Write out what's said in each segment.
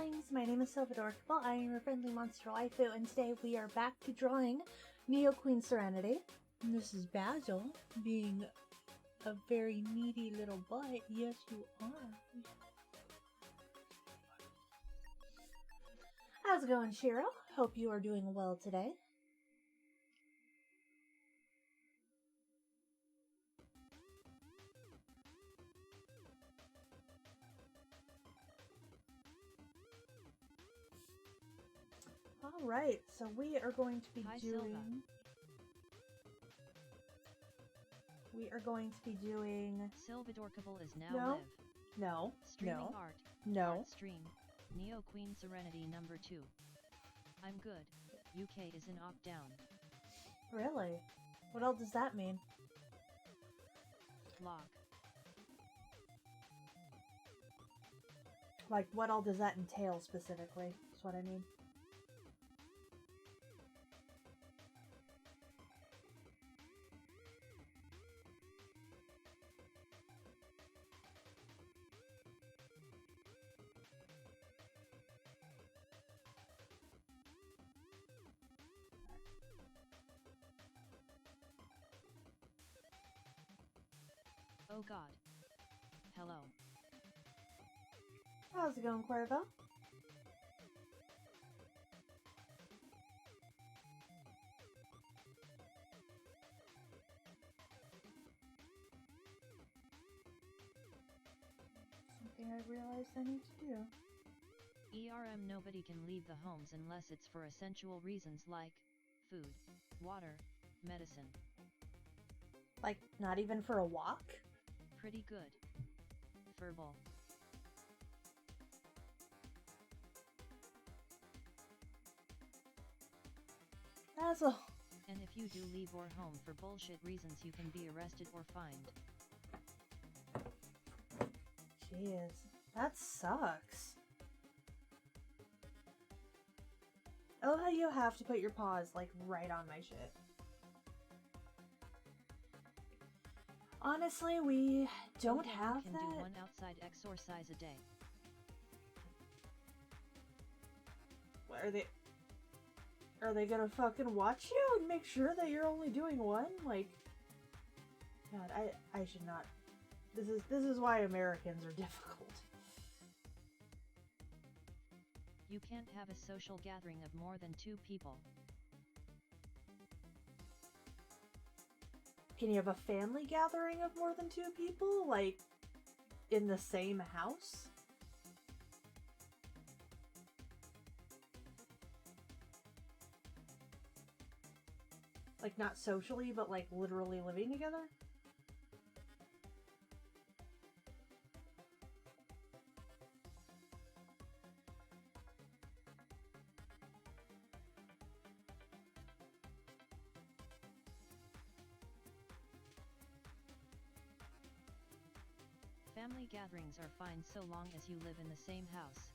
times. My name is Silvadorkable. I am your friendly monster waifu, and today we are back to drawing Neo Queen Serenity. And this is Basil, being a very needy little butt. Yes, you are. How's it going, Shiro? Hope you are doing well today. Alright, so we are going to be doing... We are going to be doing... Silvadorkable is now live. No. Streaming No. art. No. Art stream. Neo Queen Serenity number 2. I'm good. UK is in opt-down. Really? What else does that mean? Lock. Like, what all does that entail specifically? That's what I mean. Oh god. Hello. How's it going, Cuervo? Something I realized I need to do. Nobody can leave the homes unless it's for essential reasons like food, water, medicine. Like, not even for a walk? Pretty good. Verbal. Basil. And if you do leave your home for bullshit reasons, you can be arrested or fined. Jeez, that sucks. I love how you have to put your paws, like, right on my shit. Honestly, we don't have can that. do one outside exercise a day. What, are they gonna fucking watch you and make sure that you're only doing one? Like, God, I should not. This is why Americans are difficult. You can't have a social gathering of more than 2 people. Can you have a family gathering of more than 2 people? Like, in the same house? Like, not socially, but like literally living together? Family gatherings are fine so long as you live in the same house.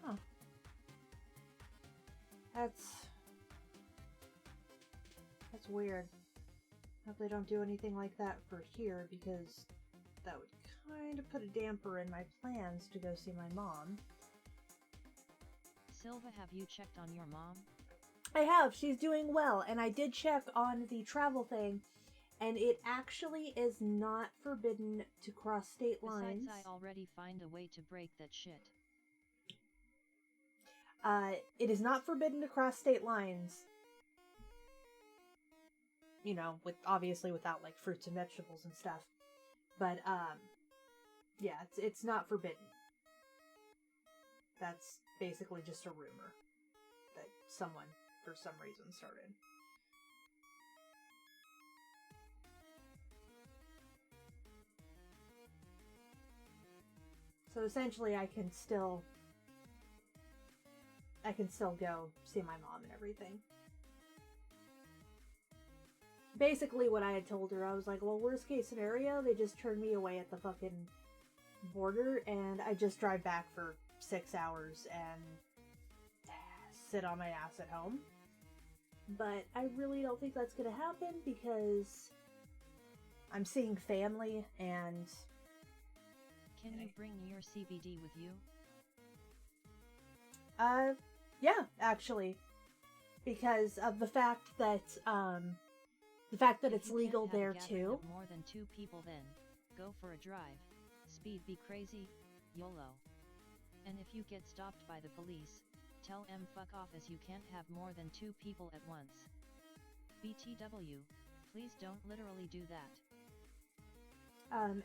Huh. That's weird. Hope they don't do anything like that for here, because that would kind of put a damper in my plans to go see my mom. Silva, have you checked on your mom? I have. She's doing well, and I did check on the travel thing, and it actually is not forbidden to cross state lines. Besides, I already find a way to break that shit. It is not forbidden to cross state lines. You know, obviously without like fruits and vegetables and stuff. But yeah, it's not forbidden. That's basically just a rumor that someone for some reason started. So essentially I can still go see my mom and everything. Basically what I had told her, I was like, well, worst case scenario, they just turn me away at the fucking border and I just drive back for 6 hours and sit on my ass at home. But I really don't think that's gonna happen because I'm seeing family and... Can you bring your CBD with you? Yeah, actually, because of the fact that it's legal there too. Of more than 2 people, then go for a drive. Speed be crazy, YOLO. And if you get stopped by the police, tell 'em fuck off, as you can't have more than 2 people at once. BTW, please don't literally do that.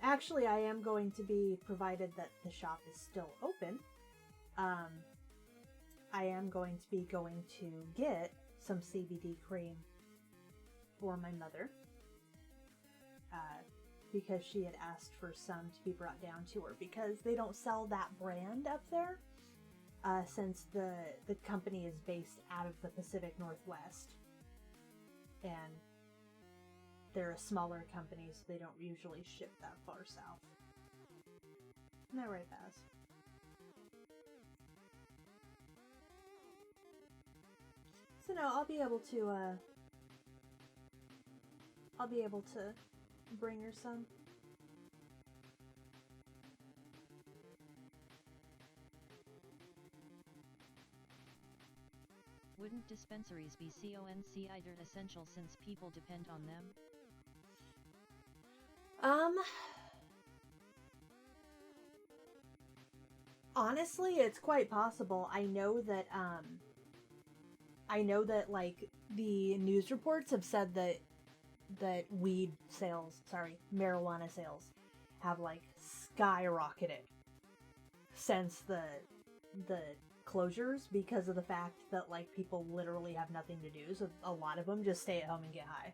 Actually, I am going to be, provided that the shop is still open, I am going to be going to get some CBD cream for my mother, because she had asked for some to be brought down to her, because they don't sell that brand up there, since the company is based out of the Pacific Northwest, and they're a smaller company, so they don't usually ship that far south. Isn't that right, Baz? So no, I'll be able to bring her some. Wouldn't dispensaries be considered essential since people depend on them? Honestly, it's quite possible. I know that like the news reports have said that marijuana sales have like skyrocketed since the closures, because of the fact that like people literally have nothing to do, so a lot of them just stay at home and get high.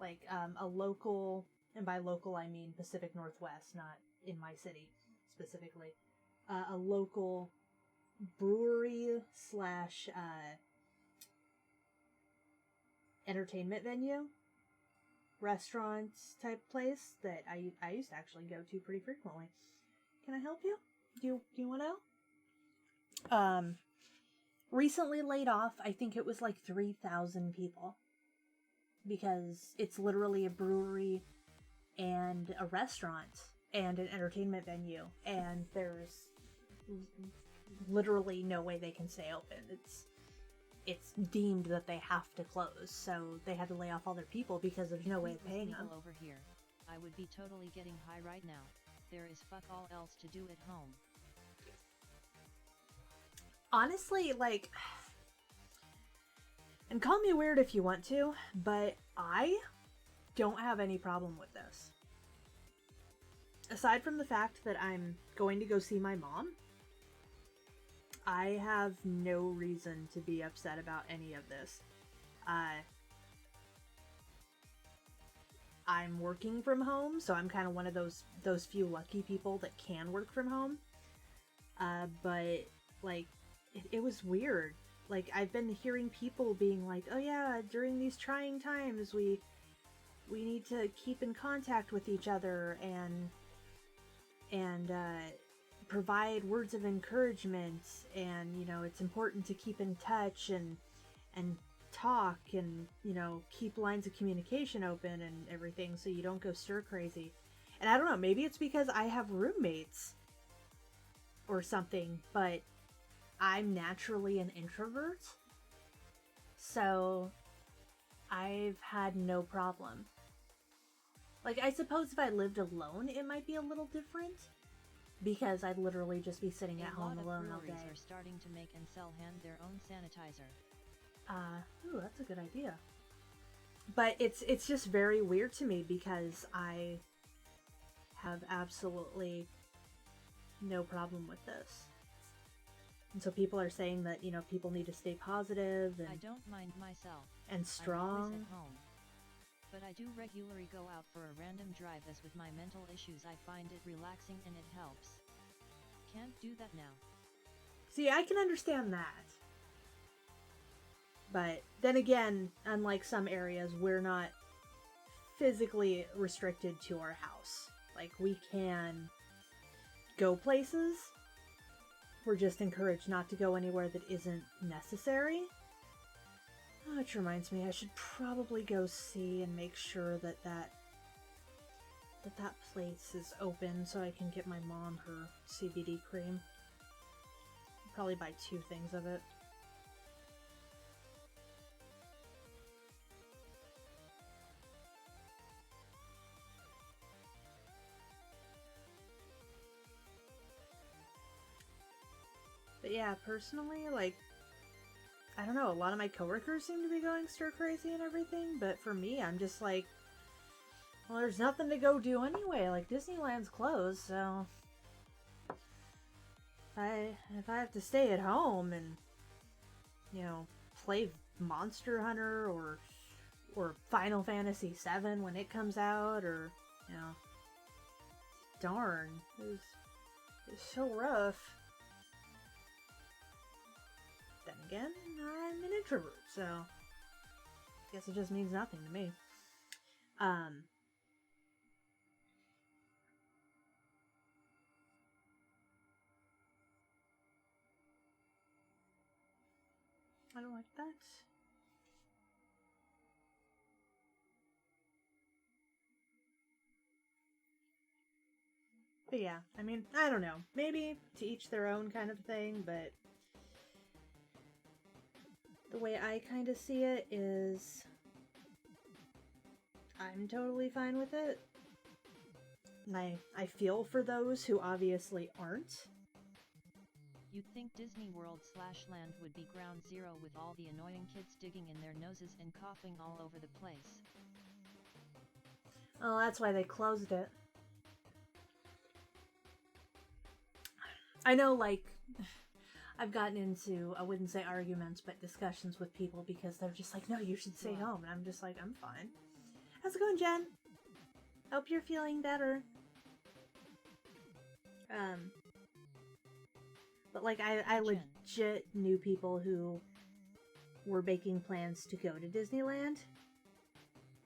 Like a local, and by local I mean Pacific Northwest, not in my city specifically, a local brewery slash entertainment venue, restaurants type place that I used to actually go to pretty frequently. Can I help you? Do you want to know? Recently laid off, I think it was like 3,000 people, because it's literally a brewery and a restaurant and an entertainment venue, and there's literally no way they can stay open. It's deemed that they have to close, so they had to lay off all their people because there's no way of paying them. Over here, I would be totally getting high right now. There is fuck all else to do at home. Honestly, like, and call me weird if you want to, but I don't have any problem with this. Aside from the fact that I'm going to go see my mom, I have no reason to be upset about any of this. I'm working from home, so I'm kind of one of those few lucky people that can work from home. But like, it was weird. Like, I've been hearing people being like, "Oh yeah, during these trying times, we need to keep in contact with each other and provide words of encouragement, and you know, it's important to keep in touch and talk, and you know, keep lines of communication open and everything, so you don't go stir crazy." And I don't know, maybe it's because I have roommates or something, but I'm naturally an introvert, so I've had no problem. Like, I suppose if I lived alone, it might be a little different, because I'd literally just be sitting at home alone all day. Are starting to make and sell their own sanitizer. Ooh, that's a good idea. But it's just very weird to me, because I have absolutely no problem with this. And so people are saying that, you know, people need to stay positive and I don't mind myself. And strong. I'm always at home. But I do regularly go out for a random drive, as with my mental issues I find it relaxing and it helps. Can't do that now. See, I can understand that. But then again, unlike some areas, we're not physically restricted to our house. Like, we can go places. We're just encouraged not to go anywhere that isn't necessary. Which reminds me, I should probably go see and make sure that that place is open so I can get my mom her CBD cream. probably buy 2 things of it. But yeah, personally, like, I don't know, a lot of my coworkers seem to be going stir crazy and everything, but for me, I'm just like, well, there's nothing to go do anyway. Like, Disneyland's closed, so if I have to stay at home and, you know, play Monster Hunter or Final Fantasy VII when it comes out, or, you know, darn, it's so rough. Then again, I'm an introvert, so I guess it just means nothing to me. I don't like that. But yeah, I mean, I don't know. Maybe to each their own kind of thing, but the way I kind of see it is I'm totally fine with it. And I feel for those who obviously aren't. You'd think Disney World / Land would be ground zero with all the annoying kids digging in their noses and coughing all over the place. Oh, that's why they closed it. I know, like, I've gotten into, I wouldn't say arguments, but discussions with people because they're just like, no, you should stay home. And I'm just like, I'm fine. How's it going, Jen? Hope you're feeling better. But like, I legit knew people who were making plans to go to Disneyland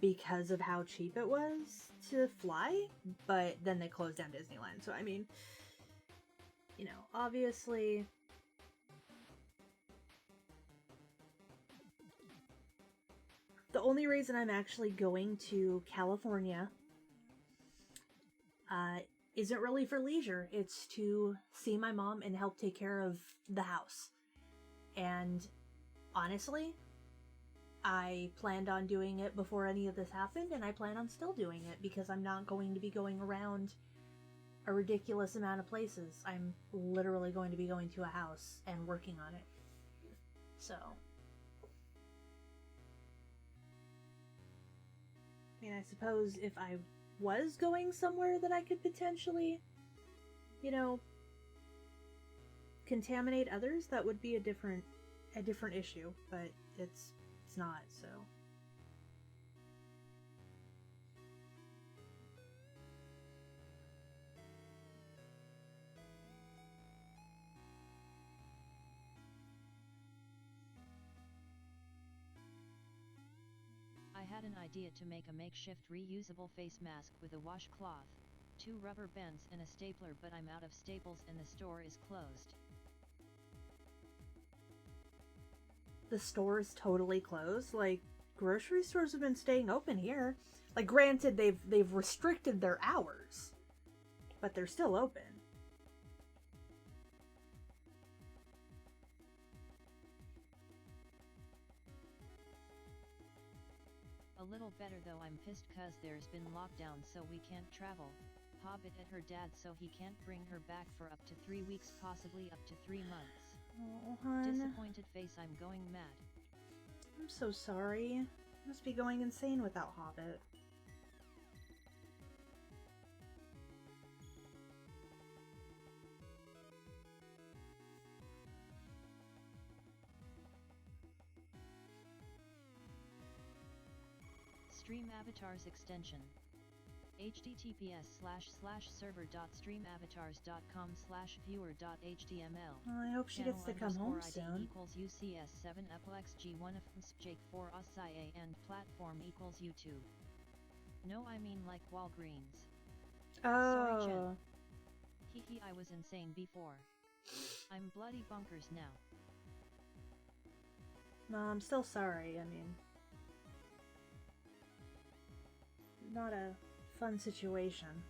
because of how cheap it was to fly, but then they closed down Disneyland. So, I mean, you know, obviously, the only reason I'm actually going to California isn't really for leisure. It's to see my mom and help take care of the house. And honestly, I planned on doing it before any of this happened, and I plan on still doing it because I'm not going to be going around a ridiculous amount of places. I'm literally going to be going to a house and working on it. So, I mean, I suppose if I was going somewhere that I could potentially, you know, contaminate others, that would be a different issue, but it's not, so. I had an idea to make a makeshift reusable face mask with a washcloth, 2 rubber bands and a stapler, but I'm out of staples and the store is closed. The store is totally closed? Like, grocery stores have been staying open here. Like, granted, they've restricted their hours, but they're still open. A little better though, I'm pissed cause there's been lockdown so we can't travel. Hobbit at her dad so he can't bring her back for up to 3 weeks, possibly up to 3 months. Oh, hon. Disappointed face, I'm going mad. I'm so sorry. Must be going insane without Hobbit. Stream Avatars extension. https://server.streamavatars.com/viewer.html. Well, I hope she gets to come home soon. equals UCS7 G1 of Jake 4 OSIA and platform equals YouTube. No, I mean like Walgreens. Oh. Sorry, Chen. Hehe, I was insane before. I'm bloody bonkers now. No, I'm still sorry. I mean, not a fun situation.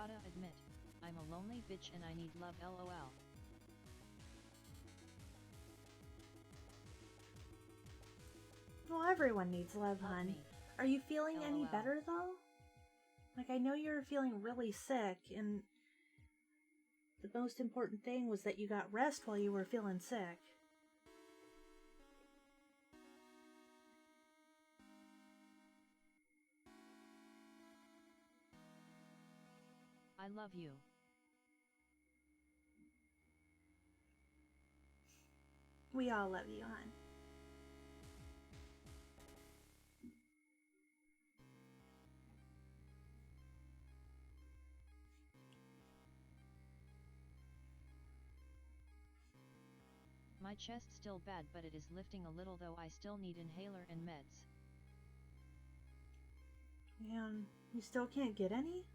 Gotta admit, I'm a lonely bitch and I need love lol. Well, everyone needs love, hun. Me. Are you feeling any LOL. better, though? Like, I know you were feeling really sick, and the most important thing was that you got rest while you were feeling sick. I love you. We all love you, hon. My chest still bad but it is lifting a little though I still need inhaler and meds. Man, you still can't get any?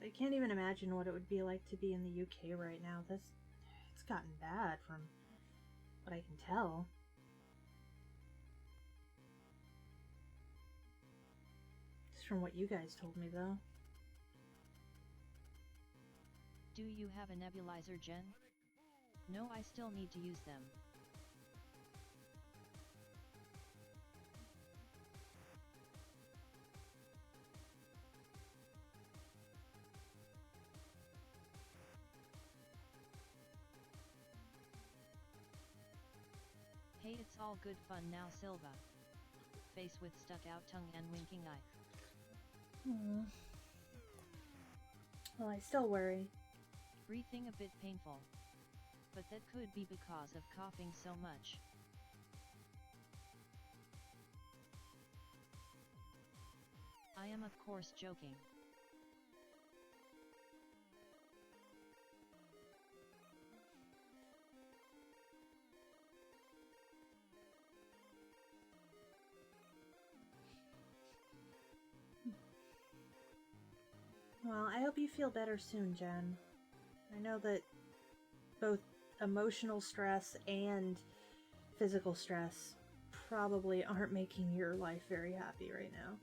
I can't even imagine what it would be like to be in the UK right now. It's gotten bad from what I can tell. Just from what you guys told me, though. Do you have a nebulizer, Jen? No, I still need to use them. Hey, it's all good fun now, Silva. Face with stuck out tongue and winking eye. Well, I still worry. Breathing a bit painful. But that could be because of coughing so much. I am of course joking. Well, I hope you feel better soon, Jen. I know that both emotional stress and physical stress probably aren't making your life very happy right now.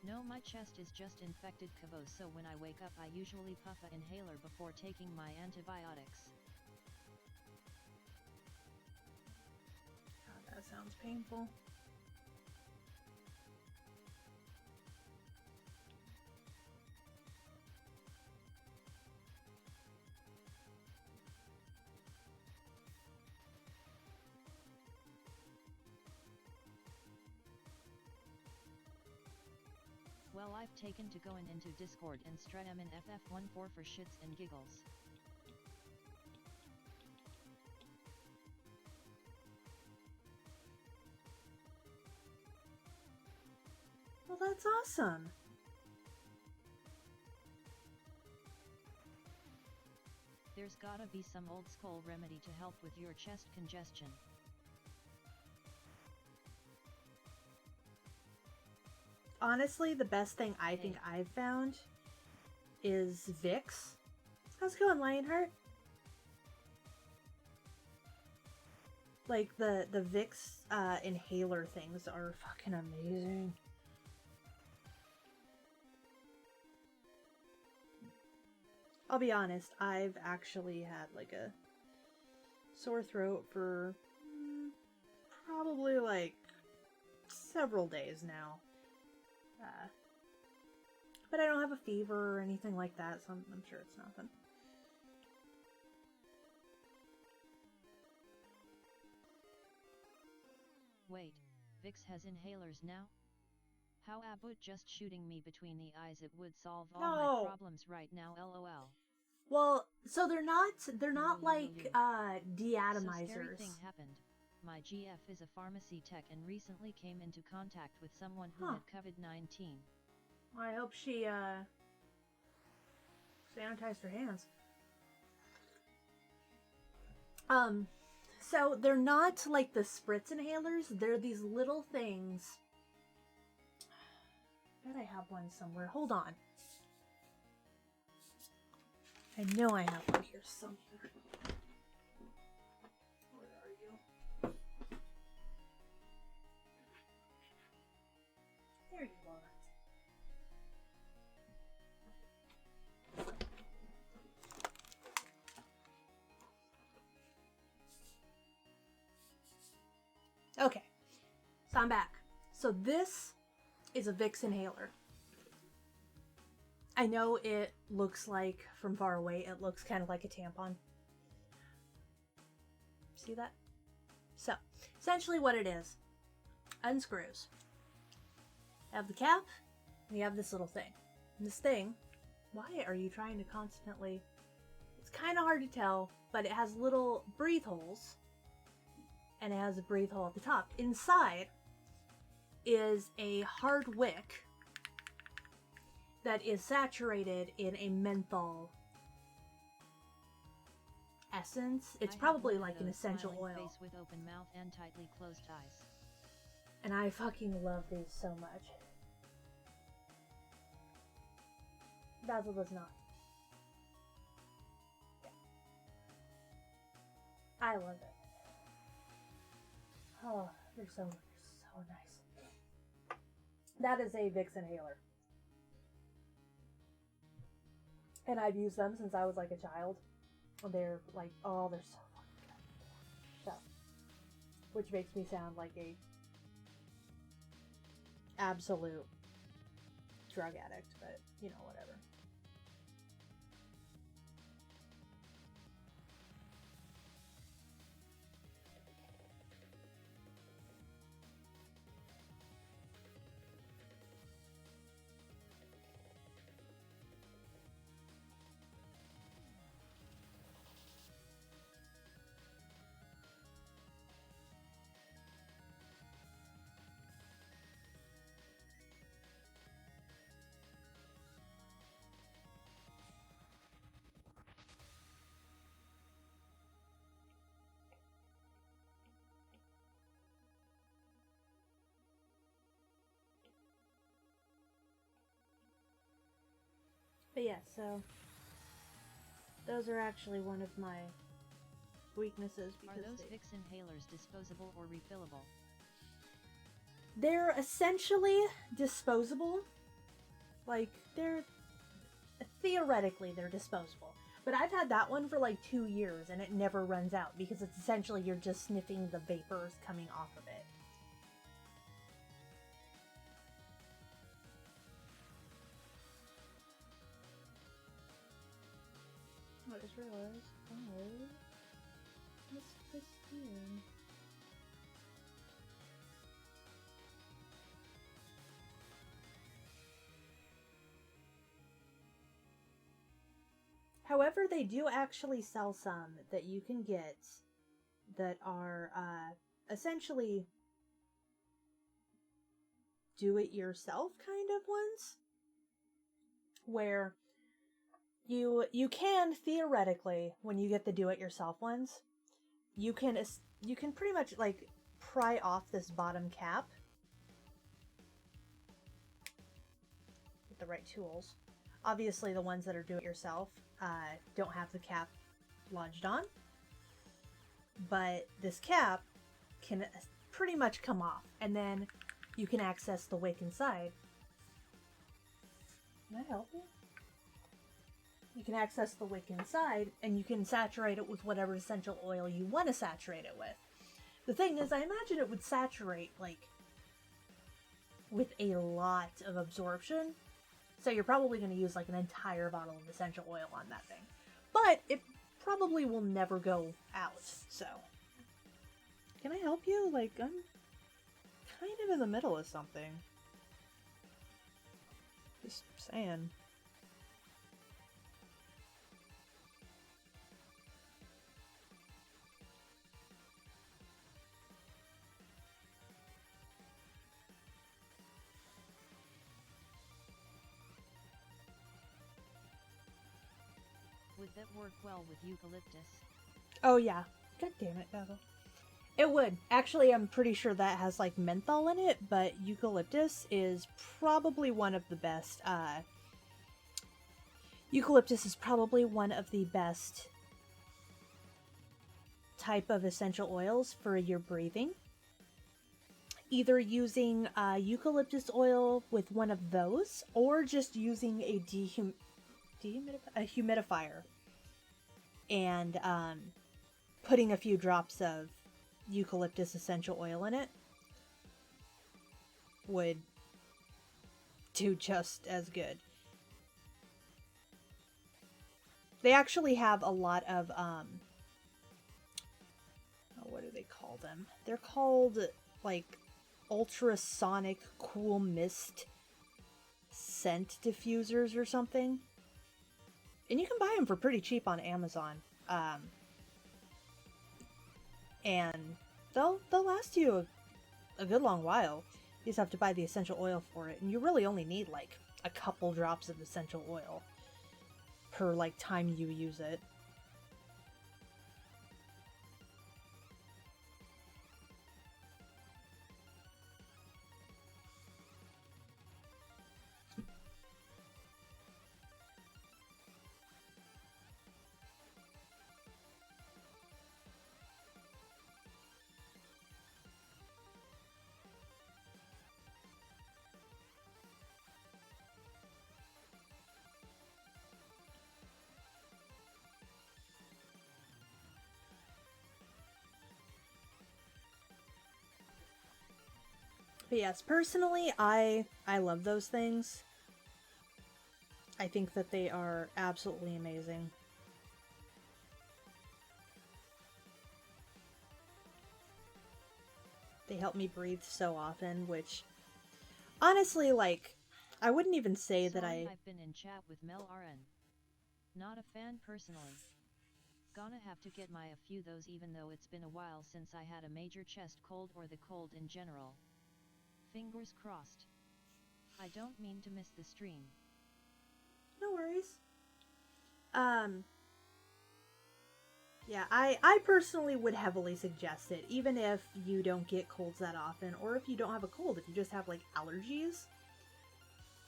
No, my chest is just infected kavos, so when I wake up I usually puff a inhaler before taking my antibiotics. God, that sounds painful. Well, I've taken to going into Discord and stream in FF14 for shits and giggles. Well, that's awesome. There's gotta be some old school remedy to help with your chest congestion. Honestly, the best thing I think I've found is Vicks. How's it going, Lionheart? Like, the Vicks inhaler things are fucking amazing. I'll be honest, I've actually had like a sore throat for probably like several days now. But I don't have a fever or anything like that, so I'm sure it's nothing. Wait, Vicks has inhalers now? How about just shooting me between the eyes? It would solve all my problems right now, lol. Well, so they're not like deatomizers. So scary thing happened. My GF is a pharmacy tech and recently came into contact with someone who had COVID-19. I hope she sanitized her hands. So they're not like the spritz inhalers. They're these little things. I bet I have one somewhere. Hold on. I know I have one here somewhere. Where are you? There you are. Okay, so I'm back. So this is a Vicks inhaler. I know it looks like, from far away, it looks kind of like a tampon. See that? So, essentially what it is, unscrews. You have the cap, and you have this little thing. And this thing, why are you trying to constantly... It's kind of hard to tell, but it has little breathe holes, and it has a breathe hole at the top. Inside is a hard wick that is saturated in a menthol essence. It's probably like an essential oil. Face with open mouth and tightly closed eyes. And I fucking love these so much. Basil does not. Yeah. I love it. Oh, they're so nice. That is a Vicks inhaler. And I've used them since I was like a child. They're like, oh, they're so fucking good. So, which makes me sound like a absolute drug addict, but you know, whatever. But yeah, so those are actually one of my weaknesses. Are Because those Vicks inhalers disposable or refillable? they're essentially disposable. Like, theoretically they're disposable. But I've had that one for like 2 years and it never runs out because it's essentially you're just sniffing the vapors coming off of it. I just realized, oh, what's this here? However, they do actually sell some that you can get that are essentially do-it-yourself kind of ones, where you can theoretically, when you get the do-it-yourself ones, you can pretty much like pry off this bottom cap with the right tools. Obviously, the ones that are do-it-yourself don't have the cap lodged on, but this cap can pretty much come off, and then you can access the wick inside. Can I help you? You can access the wick inside, and you can saturate it with whatever essential oil you want to saturate it with. The thing is, I imagine it would saturate, like, with a lot of absorption. So you're probably going to use, like, an entire bottle of essential oil on that thing. But it probably will never go out, so. Can I help you? Like, I'm kind of in the middle of something. Just saying. Would that work well with eucalyptus? Oh yeah. God damn it, Basil. It would. Actually, I'm pretty sure that has like menthol in it, but eucalyptus is probably one of the best. Eucalyptus is probably one of the best type of essential oils for your breathing. Either using eucalyptus oil with one of those, or just using a humidifier and putting a few drops of eucalyptus essential oil in it would do just as good. They actually have a lot of what do they call them? They're called like ultrasonic cool mist scent diffusers or something. And you can buy them for pretty cheap on Amazon. And they'll last you a good long while. You just have to buy the essential oil for it, and you really only need like a couple drops of essential oil per like time you use it. But yes, personally, I love those things. I think that they are absolutely amazing. They help me breathe so often, which honestly, like, I wouldn't even say that I've been in chat with Mel RN. Not a fan personally. Gonna have to get a few those even though it's been a while since I had a major chest cold or the cold in general. Fingers crossed. I don't mean to miss the stream. No worries. Yeah, I personally would heavily suggest it, even if you don't get colds that often, or if you don't have a cold, if you just have, like, allergies.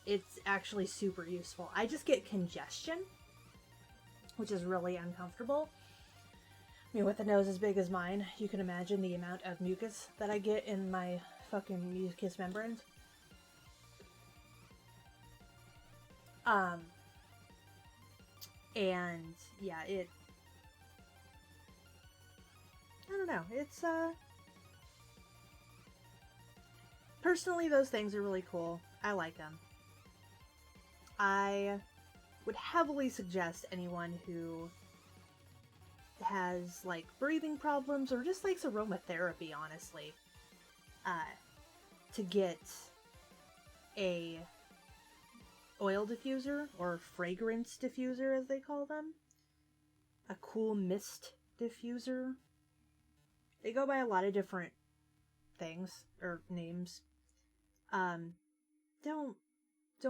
It's actually super useful. I just get congestion, which is really uncomfortable. I mean, with a nose as big as mine, you can imagine the amount of mucus that I get in my fucking mucous membranes. And yeah, I don't know, it's, personally, those things are really cool. I like them. I would heavily suggest anyone who has, like, breathing problems or just likes aromatherapy, honestly, to get a oil diffuser, or fragrance diffuser as they call them. A cool mist diffuser. They go by a lot of different things, or names. Don't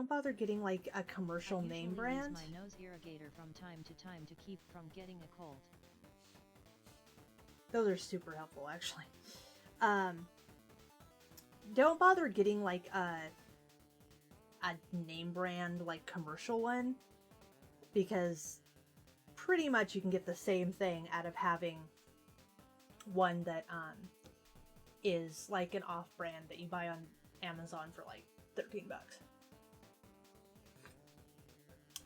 bother getting, like, a commercial name brand. I usually use my nose irrigator from time to time to keep from getting a cold. Those are super helpful, actually. Don't bother getting, like, a name brand, like, commercial one, because pretty much you can get the same thing out of having one that is like an off-brand that you buy on Amazon for like $13.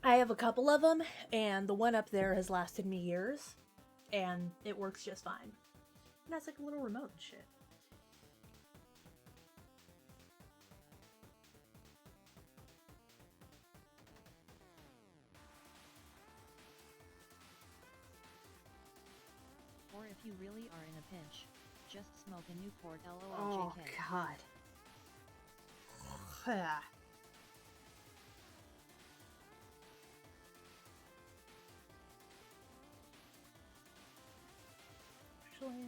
I have a couple of them, and the one up there has lasted me years, and it works just fine. And that's like a little remote and shit. Or if you really are in a pinch, just smoke a Newport LOL Oh, JK. God. Actually,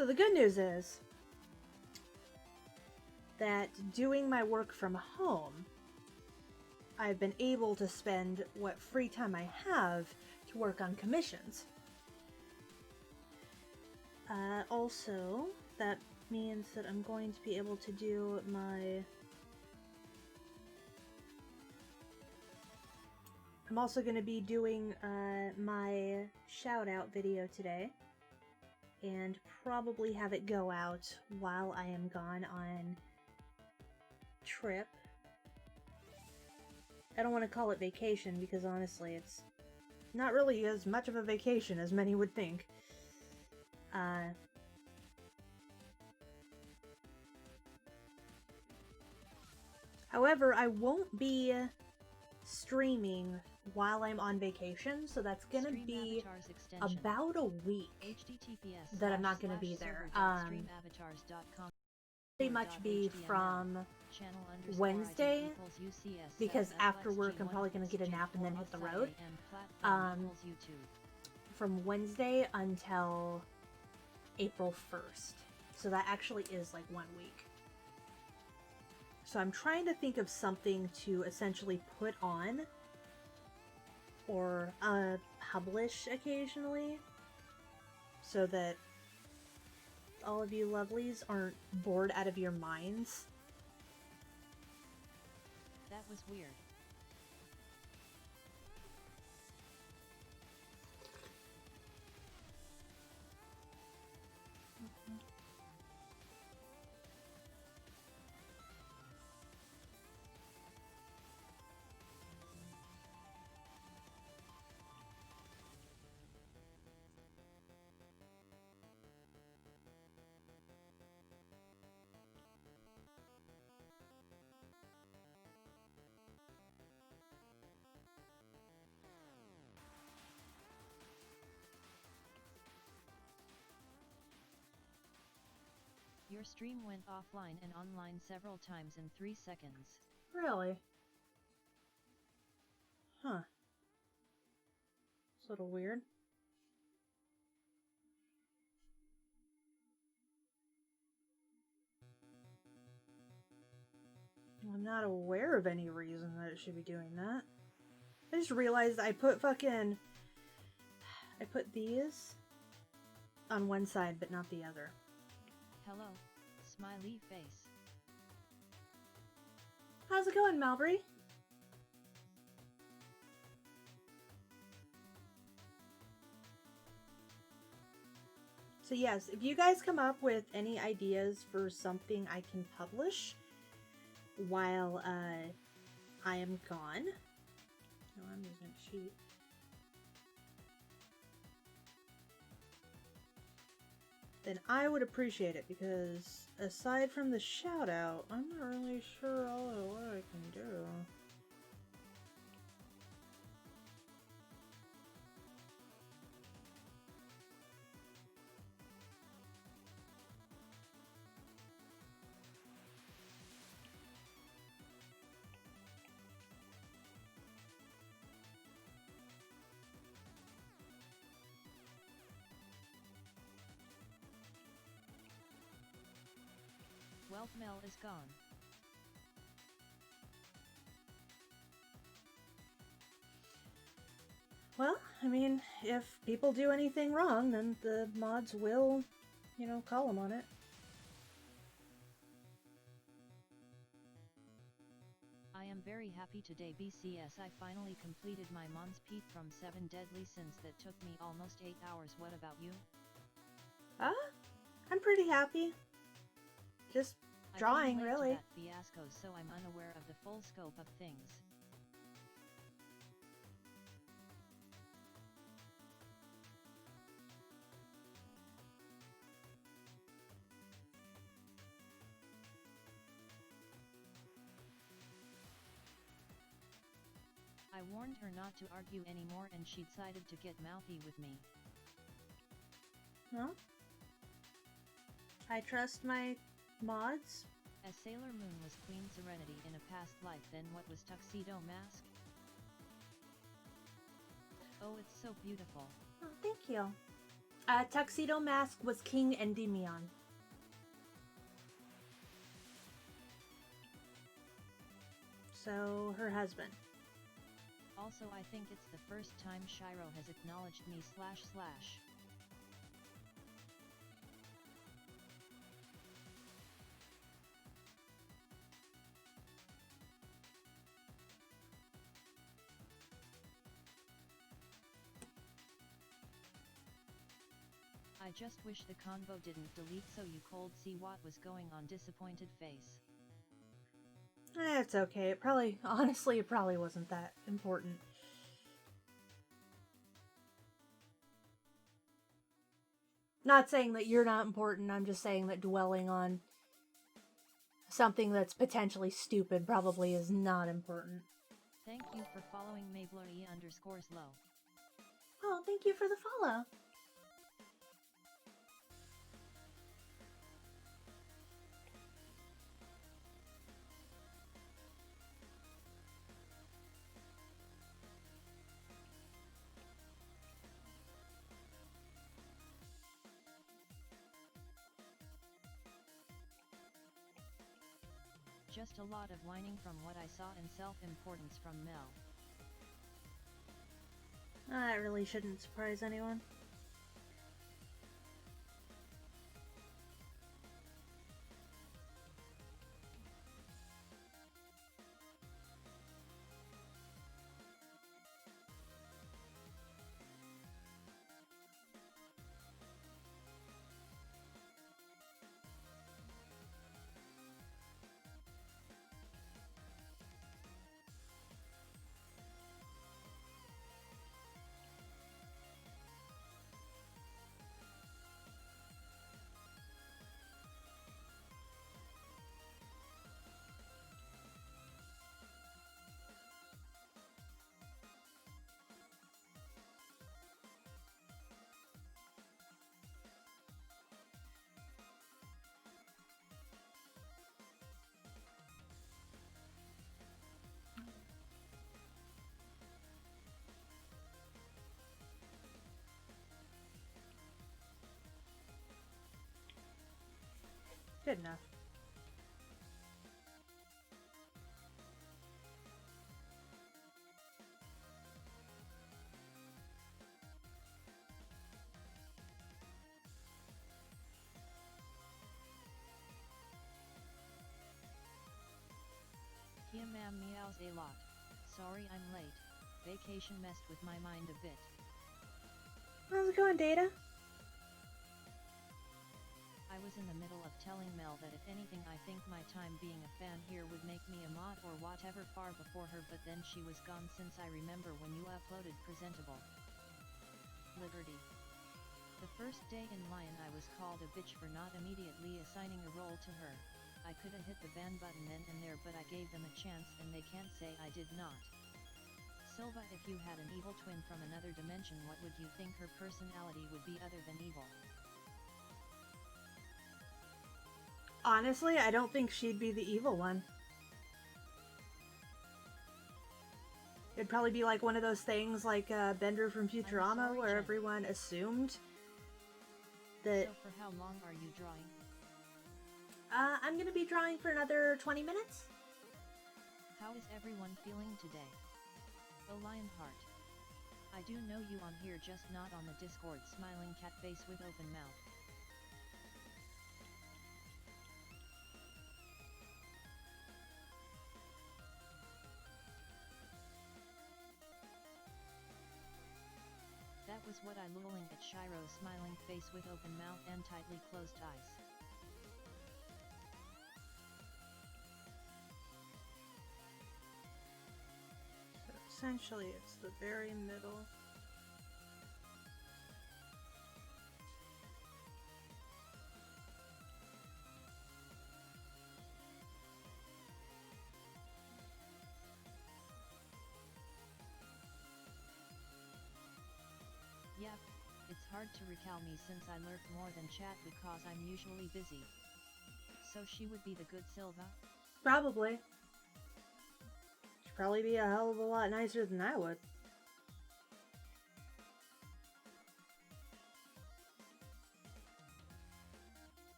So the good news is that doing my work from home, I've been able to spend what free time I have to work on commissions. Also, that means that I'm going to be able to do my... I'm also going to be doing my shout-out video today, and probably have it go out while I am gone on trip. I don't want to call it vacation, because honestly, it's not really as much of a vacation as many would think. However, I won't be streaming while I'm on vacation, so that's gonna be about a week that I'm not gonna be there. Pretty much be from Wednesday, because after work I'm probably gonna get a nap and then hit the road. From Wednesday until April 1st. So that actually is like 1 week. So I'm trying to think of something to essentially put on or publish occasionally so that all of you lovelies aren't bored out of your minds. That was weird. Your stream went offline and online several times in 3 seconds. Really? Huh. It's a little weird. I'm not aware of any reason that it should be doing that. I just realized I put these on one side but not the other. Hello, smiley face. How's it going, Malbury? So yes, if you guys come up with any ideas for something I can publish while I am gone. No, I'm using a sheet. Then I would appreciate it, because aside from the shout out, I'm not really sure all of what I can do. Wealth Mel is gone. Well, I mean, if people do anything wrong, then the mods will, you know, call them on it. I am very happy today, BCS. I finally completed my Mons Peak from 7 deadly sins that took me almost 8 hours. What about you? I'm pretty happy. Just drawing, I really. that fiasco, so I'm unaware of the full scope of things. I warned her not to argue anymore and she decided to get mouthy with me. Well, I trust my mods. As Sailor Moon was Queen Serenity in a past life, then what was Tuxedo Mask? Oh, it's so beautiful. Oh, thank you. Tuxedo Mask was King Endymion. So, her husband. Also, I think it's the first time Shiro has acknowledged me // I just wish the convo didn't delete so you cold see what was going on disappointed face. It's okay. Honestly, it probably wasn't that important. Not saying that you're not important, I'm just saying that dwelling on something that's potentially stupid probably is not important. Thank you for following Mayblory_low. Oh, thank you for the follow. Just a lot of whining from what I saw and self-importance from Mel. That really shouldn't surprise anyone. Good enough. Kia ma'am meows a lot. Sorry I'm late. Vacation messed with my mind a bit. How's it going, Data? I was in the middle of telling Mel that if anything I think my time being a fan here would make me a mod or whatever far before her, but then she was gone since I remember when you uploaded Presentable. Liberty. The first day in Lion I was called a bitch for not immediately assigning a role to her. I coulda hit the ban button then and there, but I gave them a chance and they can't say I did not. Silva, if you had an evil twin from another dimension, what would you think her personality would be other than evil? Honestly, I don't think she'd be the evil one. It'd probably be like one of those things like Bender from Futurama, where everyone assumed that... So for how long are you drawing? I'm gonna be drawing for another 20 minutes. How is everyone feeling today? Oh Lionheart. I do know you on here, just not on the Discord. Smiling cat face with open mouth. That was what I lolling at Shiro, smiling face with open mouth and tightly closed eyes. So essentially it's the very middle. Yep, it's hard to recall me since I lurk more than chat because I'm usually busy. So she would be the good Silva? Probably. She'd probably be a hell of a lot nicer than I would.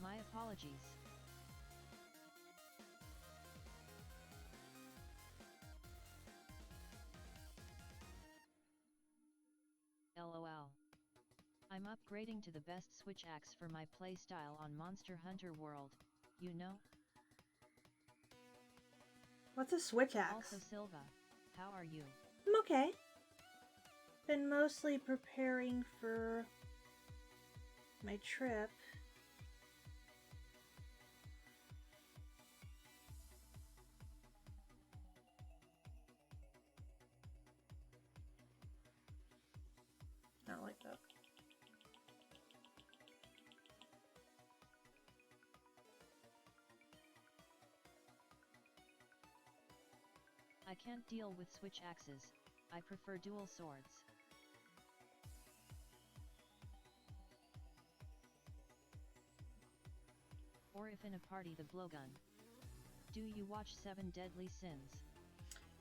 My apologies. LOL. I'm upgrading to the best switch axe for my playstyle on Monster Hunter World, you know? What's a switch axe? Also Silva, how are you? I'm okay. Been mostly preparing for my trip. I don't like that. I can't deal with switch axes. I prefer dual swords. Or if in a party, the blowgun. Do you watch 7 Deadly Sins?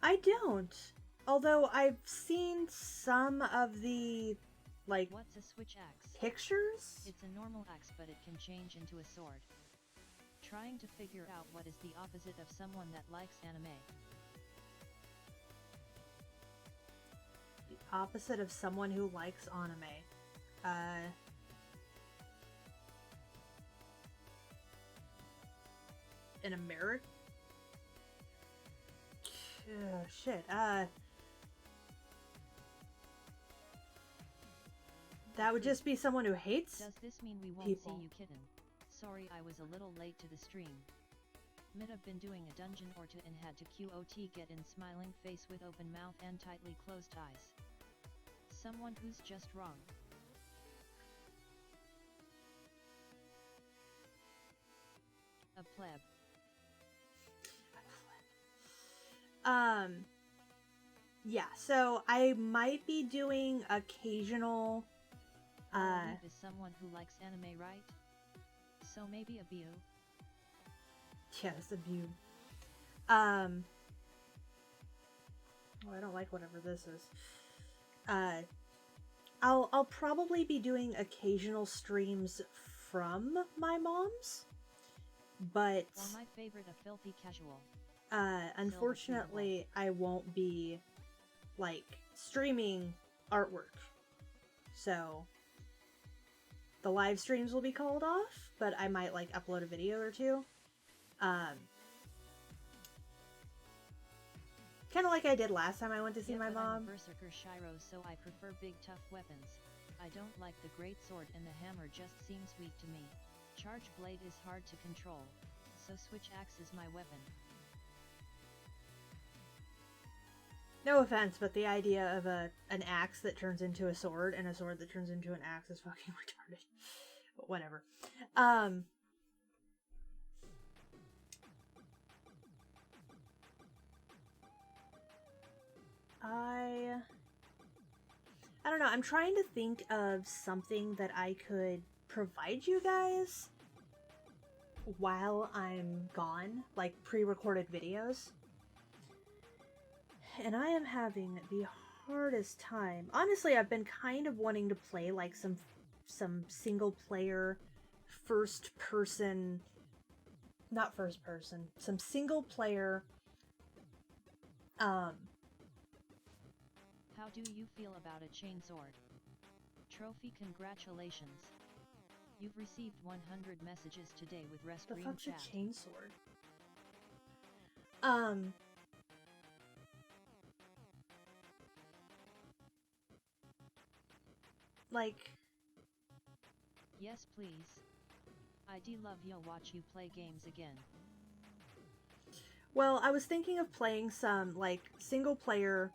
I don't. Although I've seen some of the, like, what's a switch axe? Pictures? It's a normal axe, but it can change into a sword. Trying to figure out what is the opposite of someone that likes anime. The opposite of someone who likes anime. In America? Shit, that would just be someone who hates Does this mean we won't people. see you, kitten? Sorry I was a little late to the stream. Might have been doing a dungeon or two and had to QOT get in, smiling face with open mouth and tightly closed eyes. Someone who's just wrong. A pleb. Yeah, so I might be doing occasional, is someone who likes anime, right? So maybe a view? yes, a view. Oh, I don't like whatever this is. I'll probably be doing occasional streams from my mom's, but or my favorite, a filthy casual. unfortunately, I won't be, like, streaming artwork. So, the live streams will be called off, but I might, like, upload a video or two. Kind of like I did last time I went to see my mom. I'm a berserker Shiro, so I prefer big tough weapons. I don't like the great sword, and the hammer just seems weak to me. Charge blade is hard to control, so switch axe is my weapon. No offense, but the idea of an axe that turns into a sword and a sword that turns into an axe is fucking retarded. But whatever. I don't know. I'm trying to think of something that I could provide you guys while I'm gone, like pre-recorded videos. And I am having the hardest time. Honestly, I've been kind of wanting to play like some single player first person, not first person, some single player How do you feel about a chainsword? Trophy, congratulations. You've received 100 messages today with rest the room fuck's chat. a chainsword? Like, yes please. I do love yo watch you play games again. well, I was thinking of playing some, like, single player,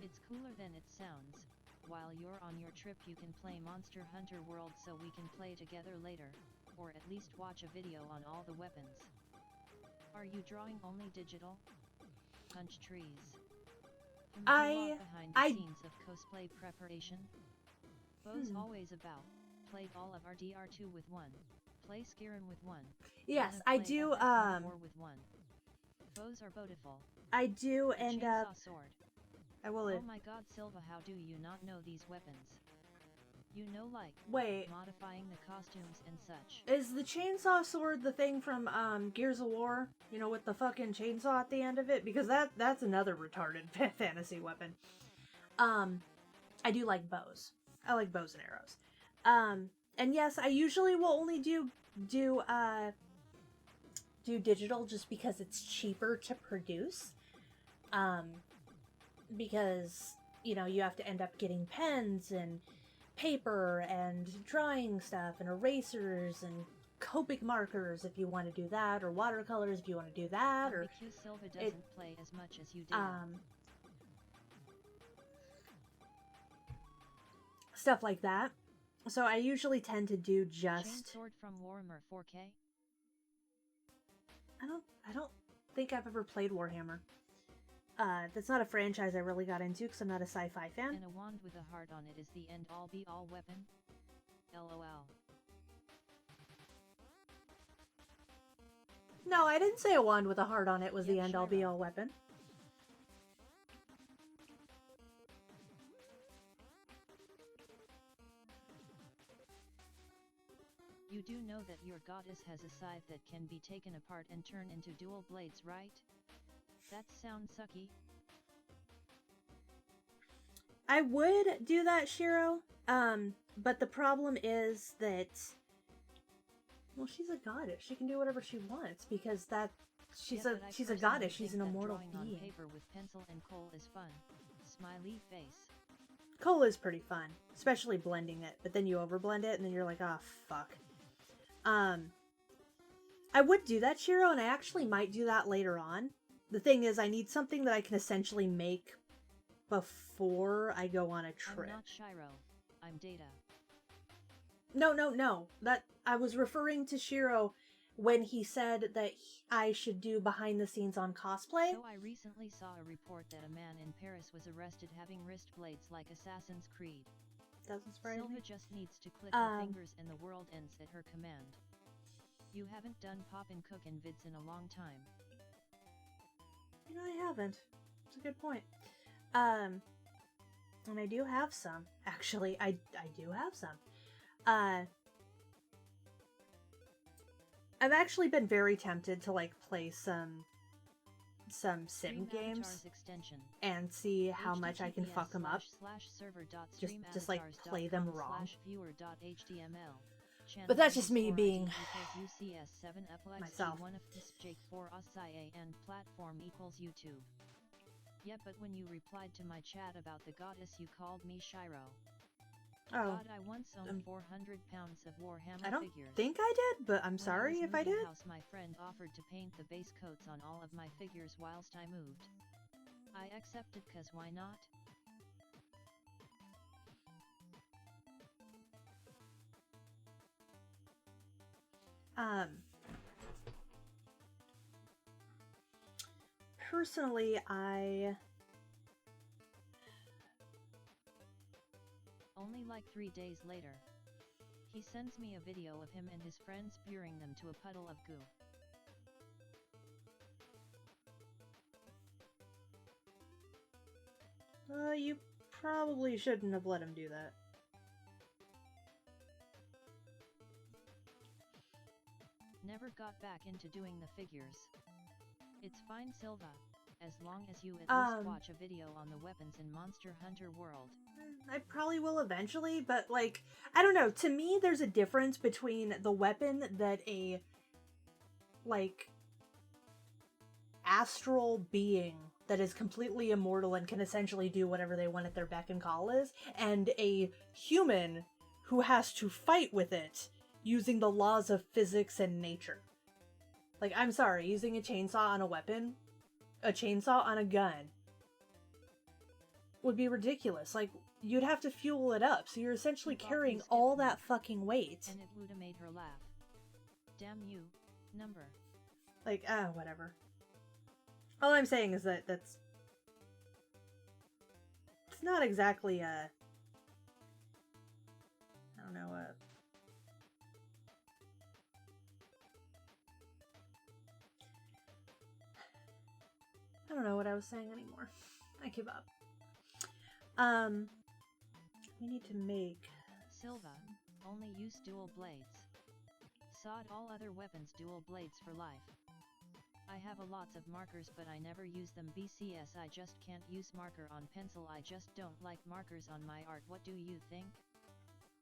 It's cooler than it sounds. While you're on your trip you can play Monster Hunter World, so we can play together later, or at least watch a video on all the weapons. Are you drawing only digital? Punch trees. Can we walk behind the scenes of cosplay preparation? Bo's always about. Played all of our DR2 with one. Play Skyrim with one. yes, I do, War with one. Bows are beautiful. I do end up, sword. I will, Oh my god, Silva, how do you not know these weapons? You know, like, wait, modifying the costumes and such. is the chainsaw sword the thing from, Gears of War? You know, with the fucking chainsaw at the end of it? Because that's another retarded fantasy weapon. I do like bows. I like bows and arrows. And yes, I usually will only do digital just because it's cheaper to produce. Because, you know, you have to end up getting pens and paper and drawing stuff and erasers and Copic markers if you want to do that, or watercolors if you want to do that, or because Silva doesn't play as much as you do. Stuff like that. So I usually tend to do just Chainsword from Warhammer 4K. I don't think I've ever played Warhammer. That's not a franchise I really got into because I'm not a sci-fi fan. And a wand with a heart on it is the end-all be-all weapon? LOL. No, I didn't say a wand with a heart on it was the end-all be-all weapon. You do know that your goddess has a scythe that can be taken apart and turned into dual blades, right? That sounds sucky. I would do that, Shiro. But the problem is that, well, she's a goddess. She can do whatever she wants because she's a goddess. She's an immortal being. On paper with pencil and coal is fun. Smiley face. Coal is pretty fun, especially blending it. But then you overblend it, and then you're like, oh fuck. I would do that, Shiro, and I actually might do that later on. The thing is, I need something that I can essentially make before I go on a trip. I'm not Shiro. I'm Data. No. That I was referring to Shiro when he said that I should do behind the scenes on cosplay. So I recently saw a report that a man in Paris was arrested having wrist blades like Assassin's Creed. Doesn't surprise me. Silva just needs to click her fingers and the world ends at her command. You haven't done pop and cook and vids in a long time. You know, I haven't. It's a good point. And I do have some. Actually, I do have some. I've actually been very tempted to like play some sim games and see how much I can fuck them up. Just like play them wrong. But that's just me being myself. And platform equals YouTube. Yeah, but when you replied to my chat about the goddess, you called me Shiro. Oh, God, I once owned 400 pounds of Warhammer I don't figures. think I did, but I'm sorry if I did. House, my friend offered to paint the base coats on all of my figures whilst I moved. I accepted cause why not? Personally, Only like 3 days later, he sends me a video of him and his friends spearing them to a puddle of goo. You probably shouldn't have let him do that. Never got back into doing the figures. It's fine, Silva, as long as you at least watch a video on the weapons in Monster Hunter World. I probably will eventually, but like, I don't know, to me there's a difference between the weapon that a, like, astral being that is completely immortal and can essentially do whatever they want at their beck and call is, and a human who has to fight with it using the laws of physics and nature. Like, I'm sorry, using a chainsaw on a weapon, a chainsaw on a gun, would be ridiculous. Like, you'd have to fuel it up, so you're essentially carrying all that fucking weight. And it would've made her laugh. Damn you, number. Like, whatever. All I'm saying is that it's not exactly I don't know, I don't know what I was saying anymore. I give up. We need to make... Silva, only use dual blades. Sod all other weapons dual blades for life. I have a lots of markers but I never use them BCS. I just can't use marker on pencil. I just don't like markers on my art. What do you think?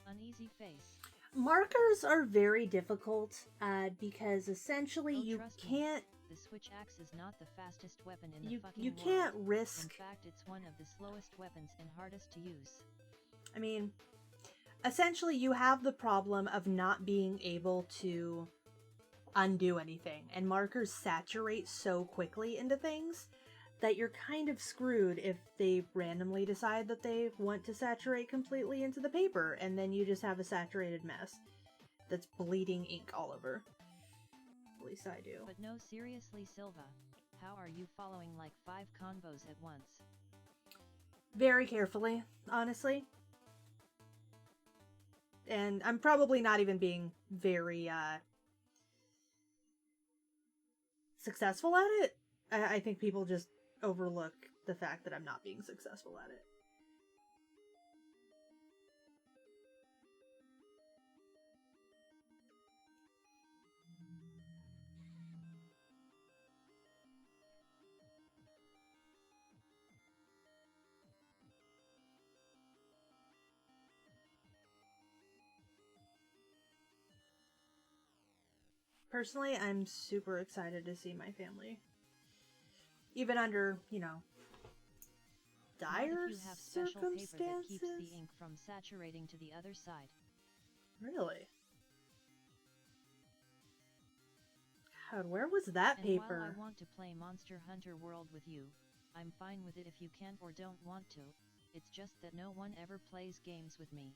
Uneasy face. Markers are very difficult because essentially you can't... The switch axe is not the fastest weapon in the fucking you world. can't risk... In fact, it's one of the slowest weapons and hardest to use. I mean, essentially you have the problem of not being able to undo anything, and markers saturate so quickly into things that you're kind of screwed if they randomly decide that they want to saturate completely into the paper, and then you just have a saturated mess that's bleeding ink all over. At least I do. But no, seriously, Silva, how are you following like 5 convos at once? Very carefully, honestly. And I'm probably not even being very, successful at it. I think people just overlook the fact that I'm not being successful at it. Personally, I'm super excited to see my family. Even under, you know, dire if you have special paper that keeps circumstances. the ink from saturating to the other side. Really? God, where was that And paper? while I want to play Monster Hunter World with you, I'm fine with it if you can't or don't want to. It's just that no one ever plays games with me.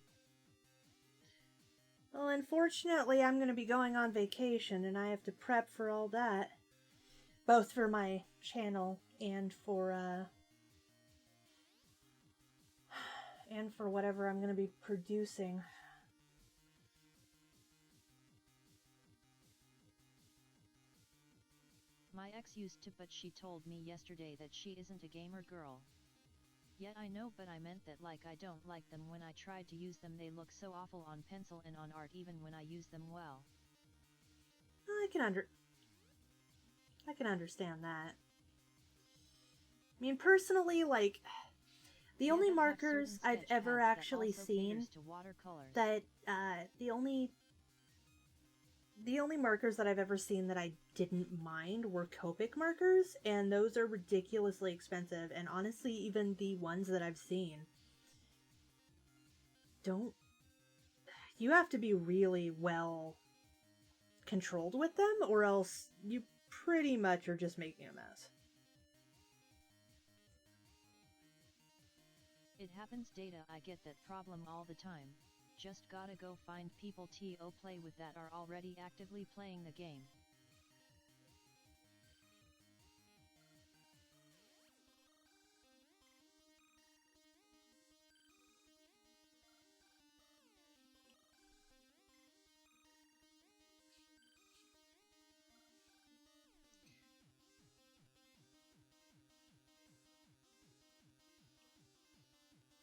Well, unfortunately, I'm going to be going on vacation, and I have to prep for all that. Both for my channel and for whatever I'm going to be producing. My ex used to, but she told me yesterday that she isn't a gamer girl. Yet I know, but I meant that like I don't like them when I tried to use them. They look so awful on pencil and on art even when I use them well. I can understand that. I mean, personally, like, the only markers I've ever actually seen that, the only markers that I've ever seen that I didn't mind were Copic markers, and those are ridiculously expensive, and honestly, even the ones that I've seen don't... You have to be really well controlled with them, or else you pretty much are just making a mess. It happens, Data. I get that problem all the time. Just gotta go find people to play with that are already actively playing the game.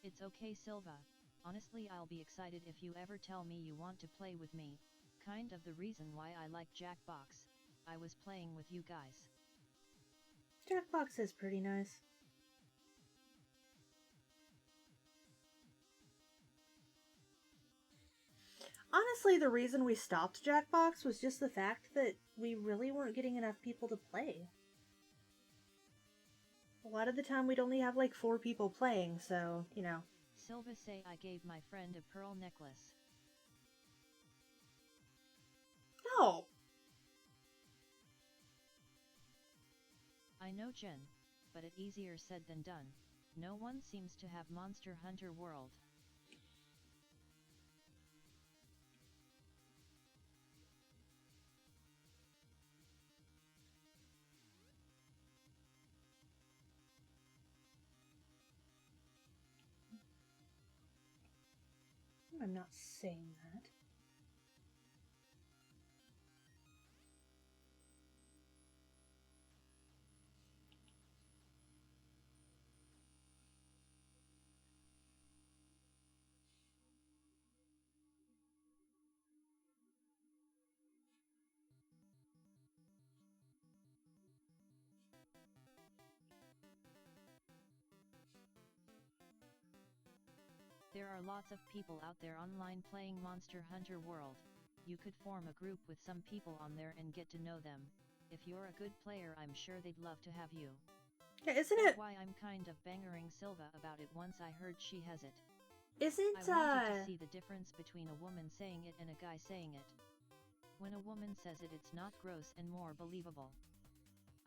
It's okay, Silva. Honestly, I'll be excited if you ever tell me you want to play with me. Kind of the reason why I like Jackbox. I was playing with you guys. Jackbox is pretty nice. Honestly, the reason we stopped Jackbox was just the fact that we really weren't getting enough people to play. A lot of the time we'd only have like 4 people playing, so, you know. Silva say I gave my friend a pearl necklace. No! I know, Jen, but it easier said than done. No one seems to have Monster Hunter World. I'm not saying that. There are lots of people out there online playing Monster Hunter World. You could form a group with some people on there and get to know them. If you're a good player, I'm sure they'd love to have you. Yeah, isn't That's it? why I'm kind of bangering Silva about it once I heard she has it. Isn't, I want you to see the difference between a woman saying it and a guy saying it. When a woman says it, it's not gross and more believable.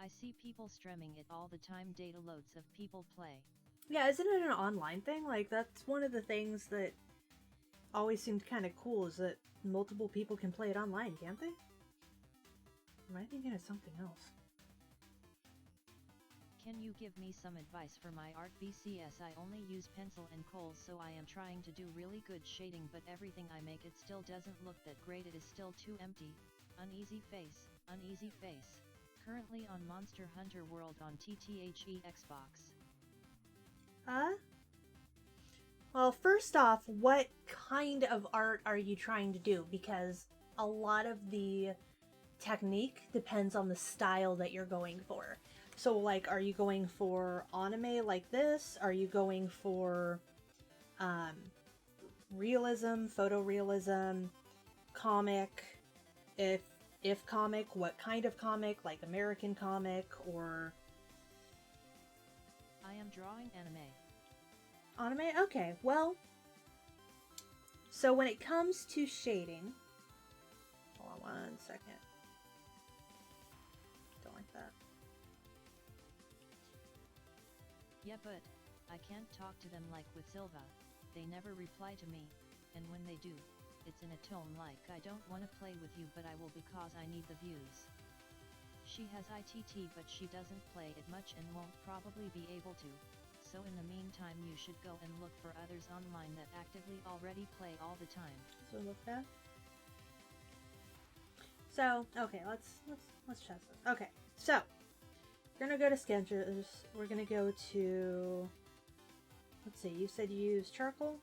I see people streaming it all the time, data loads of people play. Yeah, isn't it an online thing? Like, that's one of the things that always seemed kind of cool, is that multiple people can play it online, can't they? Am I thinking of something else? Can you give me some advice for my art? BCS, I only use pencil and kohl's, so I am trying to do really good shading, but everything I make it still doesn't look that great. It is still too empty. Uneasy face, uneasy face. Currently on Monster Hunter World on TTHE Xbox. Well, first off, what kind of art are you trying to do? Because a lot of the technique depends on the style that you're going for. So, like, are you going for anime like this? Are you going for realism, photorealism, comic? If comic, what kind of comic? Like American comic or... I am drawing anime. Anime? Okay, well, so when it comes to shading... Hold on 1 second. Don't like that. Yeah, but I can't talk to them like with Silva. They never reply to me, and when they do, it's in a tone like, I don't want to play with you, but I will because I need the views. She has ITT, but she doesn't play it much and won't probably be able to, so in the meantime you should go and look for others online that actively already play all the time. So look that. So, okay, let's test this. Okay, so we're gonna go to sketches. We're gonna go to, let's see, you said you use charcoal?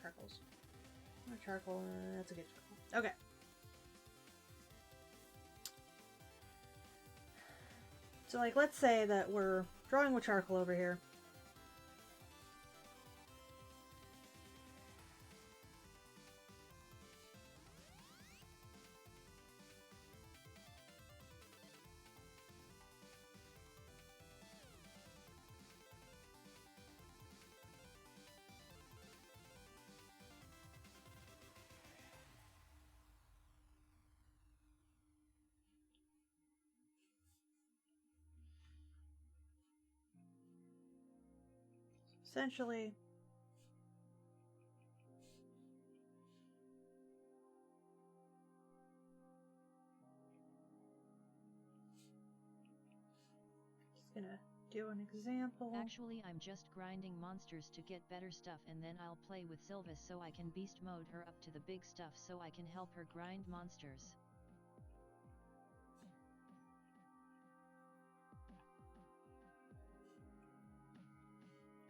Charcoals. Charcoal, that's a good charcoal. Okay. So, like, let's say that we're drawing with charcoal over here. Essentially, just gonna do an example. Actually, I'm just grinding monsters to get better stuff, and then I'll play with Sylvis so I can beast mode her up to the big stuff so I can help her grind monsters.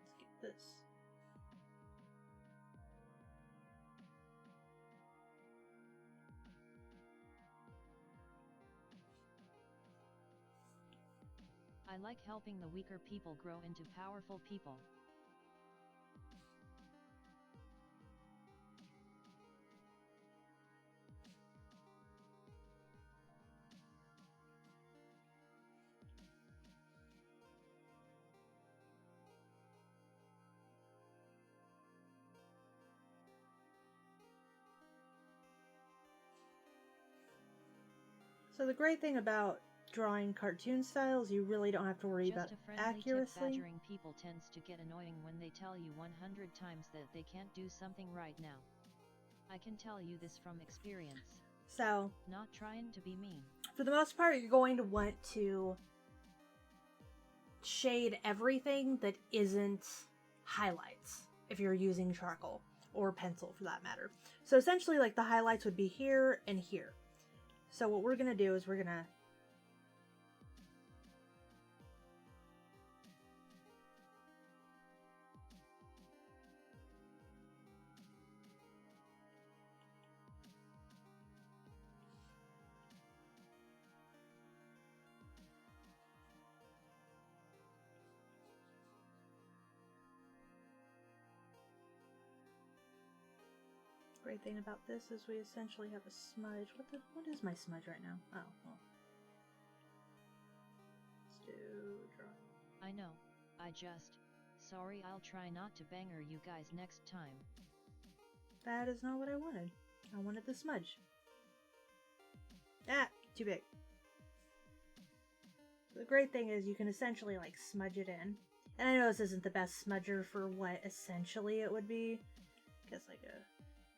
Let's get this. I like helping the weaker people grow into powerful people. So the great thing about drawing cartoon styles, you really don't have to worry Just about a friendly accuracy. tip: badgering people tends to get annoying when they tell you 100 times that they can't do something right now. I can tell you this from experience. So, not trying to be mean. For the most part, you're going to want to shade everything that isn't highlights if you're using charcoal or pencil for that matter. So essentially, like, the highlights would be here and here. So what we're gonna do is we're gonna great thing about this is we essentially have a smudge. What is my smudge right now? Oh, well. Let's do drawing. I know, I just Sorry, I'll try not to banger you guys next time. That is not what I wanted. I wanted the smudge. Ah, too big. The great thing is you can essentially like smudge it in. And I know this isn't the best smudger for what essentially it would be. I guess like a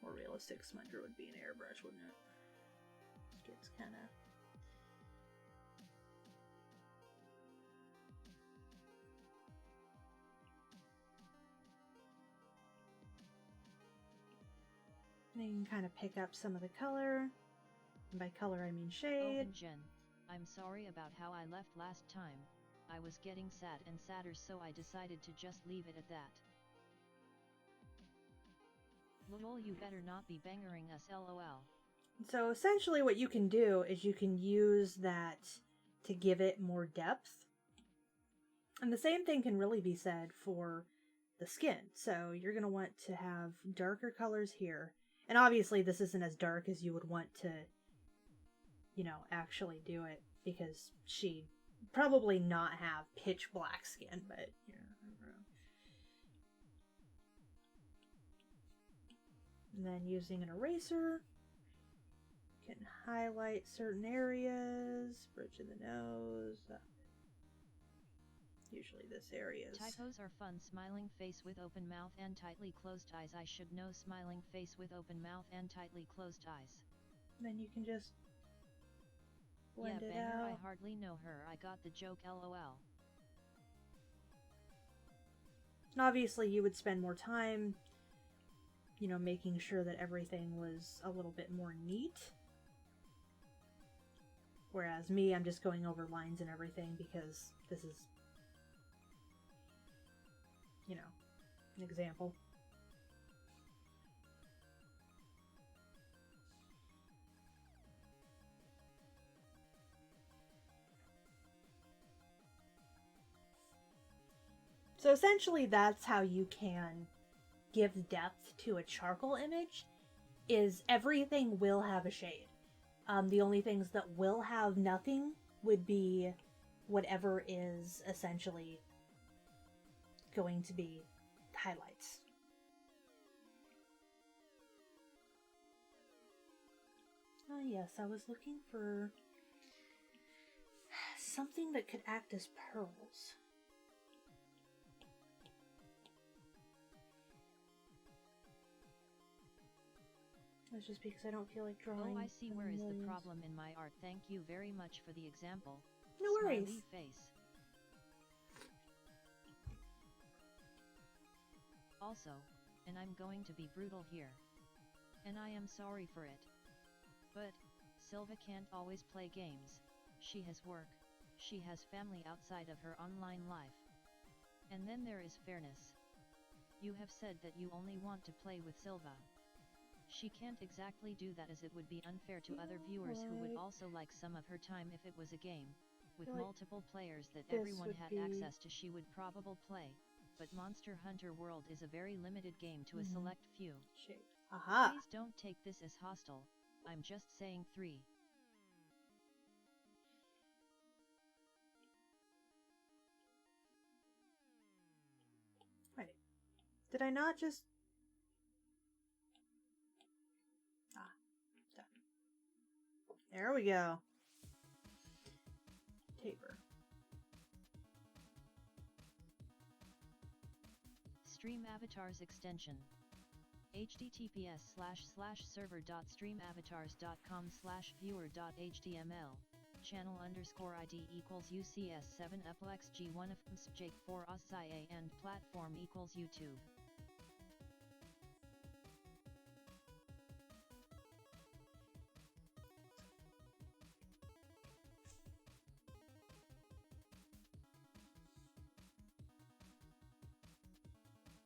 more realistic smudger would be an airbrush, wouldn't it? It's kind of... And you can kind of pick up some of the color. And by color I mean shade. Oh, and Jen, I'm sorry about how I left last time. I was getting sad and sadder, so I decided to just leave it at that. Lol, you better not be bangering us, lol. So essentially what you can do is you can use that to give it more depth. And the same thing can really be said for the skin. So you're going to want to have darker colors here. And obviously this isn't as dark as you would want to, you know, actually do it, because she'd probably not have pitch black skin, but yeah, I don't know. And then using an eraser, you can highlight certain areas, bridge of the nose. Usually this area is... Typos are fun. Smiling face with open mouth and tightly closed eyes. I should know. Smiling face with open mouth and tightly closed eyes. Then you can just blend yeah, it banger, out. I hardly know her. I got the joke, lol. And obviously you would spend more time, you know, making sure that everything was a little bit more neat. Whereas me, I'm just going over lines and everything because this is, you know, an example. So essentially that's how you can give depth to a charcoal image, is everything will have a shade. The only things that will have nothing would be whatever is essentially going to be highlights. Oh yes, I was looking for something that could act as pearls. That's just because I don't feel like drawing. Oh, I see. Where is the millions. problem in my art? Thank you very much for the example. No worries. Smiley face. Also, and I'm going to be brutal here. And I am sorry for it. But, Silva can't always play games. She has work, she has family outside of her online life. And then there is fairness. You have said that you only want to play with Silva. She can't exactly do that, as it would be unfair to other viewers who would also like some of her time if it was a game, with multiple players that everyone had access to. She would probably play, but Monster Hunter World is a very limited game to a select few. Aha! Please don't take this as hostile, I'm just saying. 3. Wait, did I not just... Done. There we go. Taper. Stream Avatars extension. https://server.streamavatars.com/viewer.html channel_id equals UCS7 uplex G1 of Jake 4 OSIA and platform equals YouTube.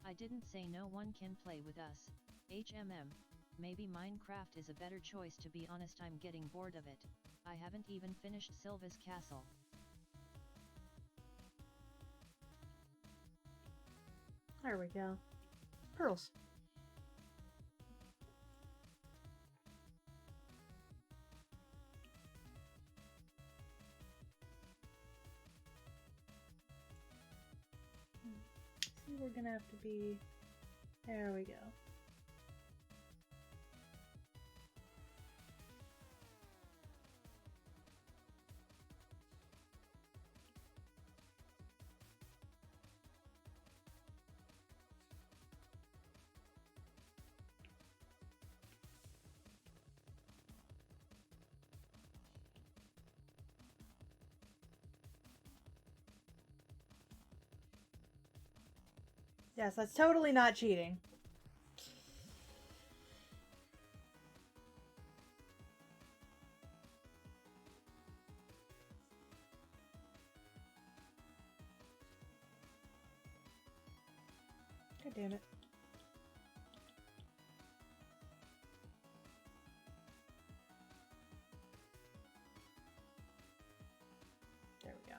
I didn't say no one can play with us. HMM. Maybe Minecraft is a better choice, to be honest. I'm getting bored of it. I haven't even finished Silva's castle. There we go. Pearls. we're gonna have to be... There we go. Yes, that's totally not cheating. God damn it. There we go.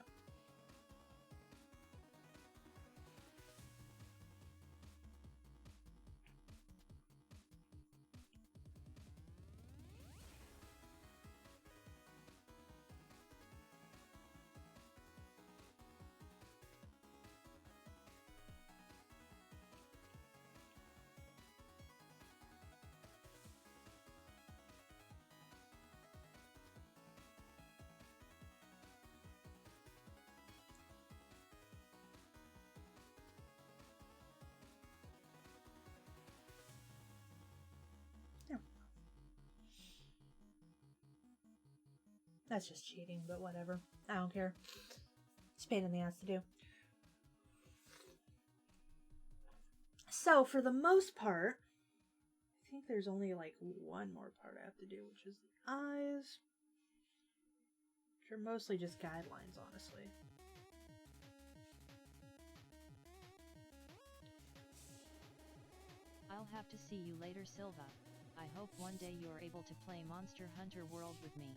That's just cheating, but whatever. I don't care. It's a pain in the ass to do. So, for the most part, I think there's only like one more part I have to do, which is the eyes. Which are mostly just guidelines, honestly. I'll have to see you later, Silva. I hope one day you're able to play Monster Hunter World with me.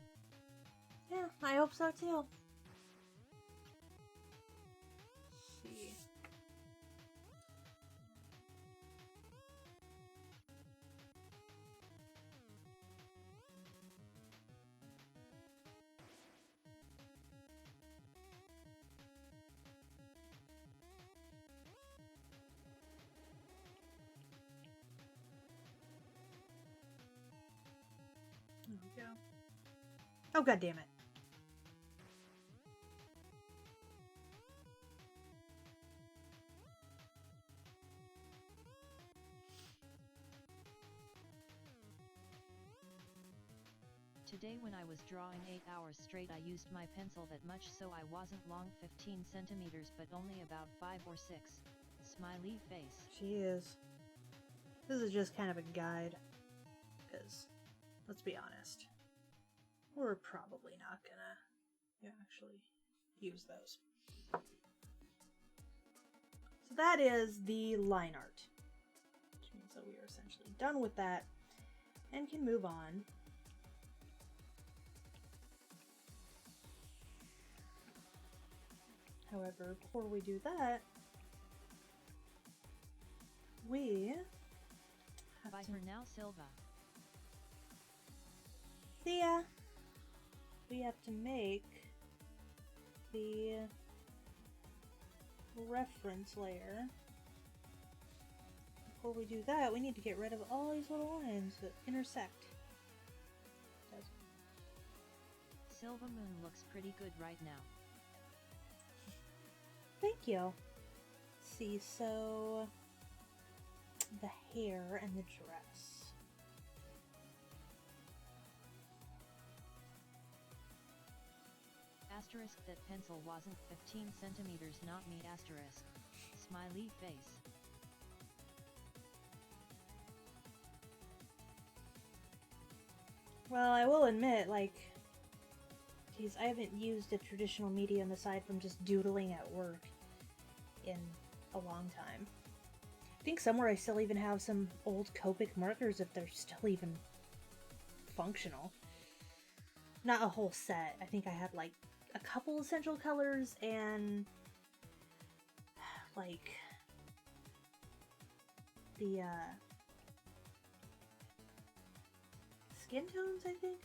Yeah, I hope so too. Let's see. There we go. Oh, god damn it. Today when I was drawing 8 hours straight I used my pencil that much, so I wasn't long 15 centimeters but only about 5 or 6. Smiley face. She is. This is just kind of a guide. Because, let's be honest, we're probably not gonna actually use those. So that is the line art. Which means that we are essentially done with that and can move on. However, before we do that, we have Bye to... for now, Silva. See ya! We have to make the reference layer. Before we do that, we need to get rid of all these little lines that intersect. Silva Moon looks pretty good right now. Thank you. Let's see, so the hair and the dress. Asterisk that pencil wasn't 15 centimeters, not me. Asterisk. Smiley face. Well, I will admit, like, geez, I haven't used a traditional medium aside from just doodling at work in a long time. I think somewhere I still even have some old Copic markers if they're still even functional. Not a whole set. I think I had like a couple essential colors and like the skin tones, I think.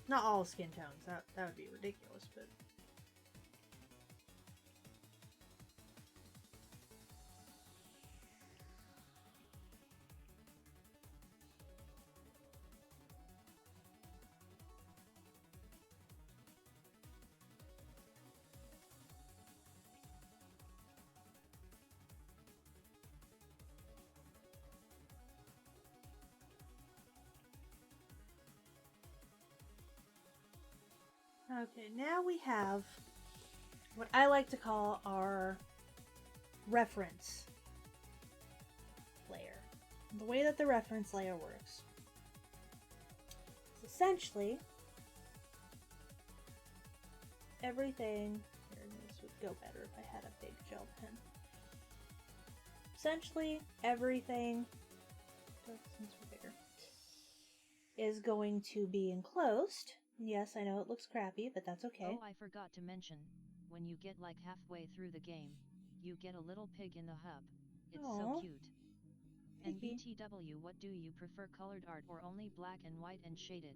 Not all skin tones. That would be ridiculous, but Okay, now we have what I like to call our reference layer. The way that the reference layer works is essentially everything. Here, this would go better if I had a big gel pen. Essentially, everything since we're bigger, is going to be enclosed. Yes, I know it looks crappy, but that's okay. Oh, I forgot to mention, when you get like halfway through the game, you get a little pig in the hub. It's Aww. so cute. And Piggy. BTW, what do you prefer, colored art or only black and white and shaded?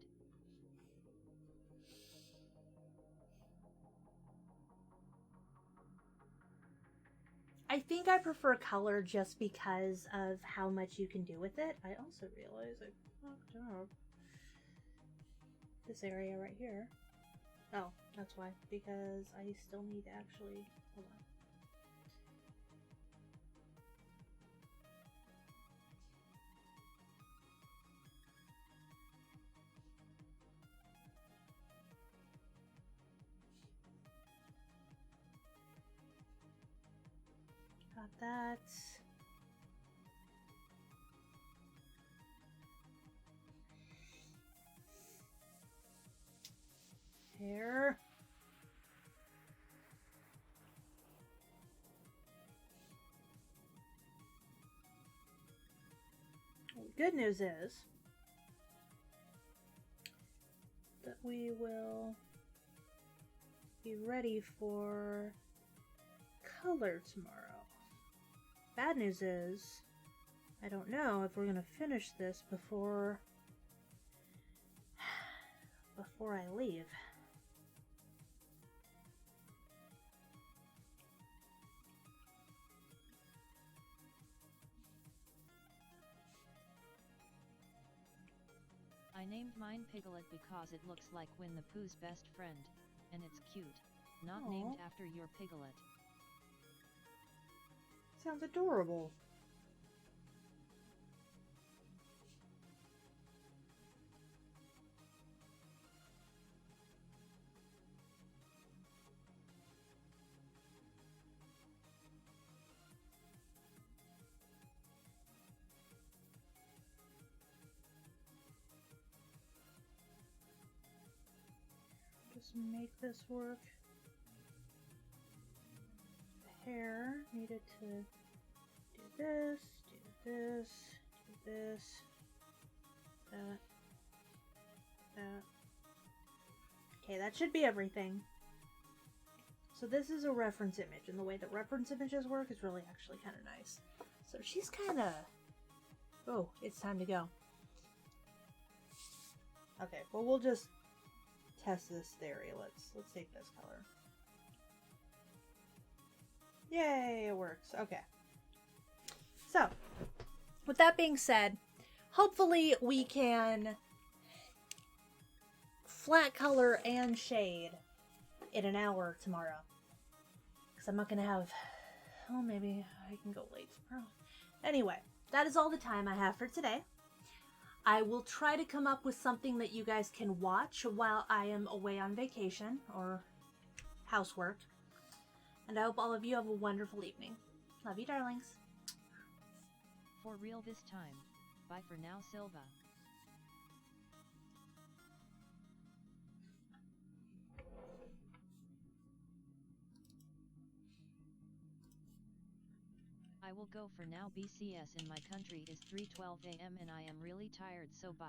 I think I prefer color just because of how much you can do with it. I also realize I fucked up this area right here. Oh, that's why. Because I still need to actually... Hold on. Got that. Here. Well, the good news is that we will be ready for color tomorrow. Bad news is, I don't know if we're gonna finish this before I leave. I named mine Piglet because it looks like Winnie the Pooh's best friend, and it's cute. Not Aww. named after your piglet. Sounds adorable. Just make this work. The hair needed to do this, do this, do this, that, that. Okay, that should be everything. So this is a reference image, and the way that reference images work is really actually kind of nice. So she's kind of... Oh, it's time to go. Okay, well we'll just test this theory. Let's take this color. Yay, it works. Okay. So, with that being said, hopefully we can flat color and shade in an hour tomorrow. Because I'm not going to have... Oh, maybe I can go late tomorrow. Anyway, that is all the time I have for today. I will try to come up with something that you guys can watch while I am away on vacation or housework. And I hope all of you have a wonderful evening. Love you, darlings. For real this time. Bye for now, Silva. I will go for now. BCS in my country is 3:12 AM and I am really tired, so bye.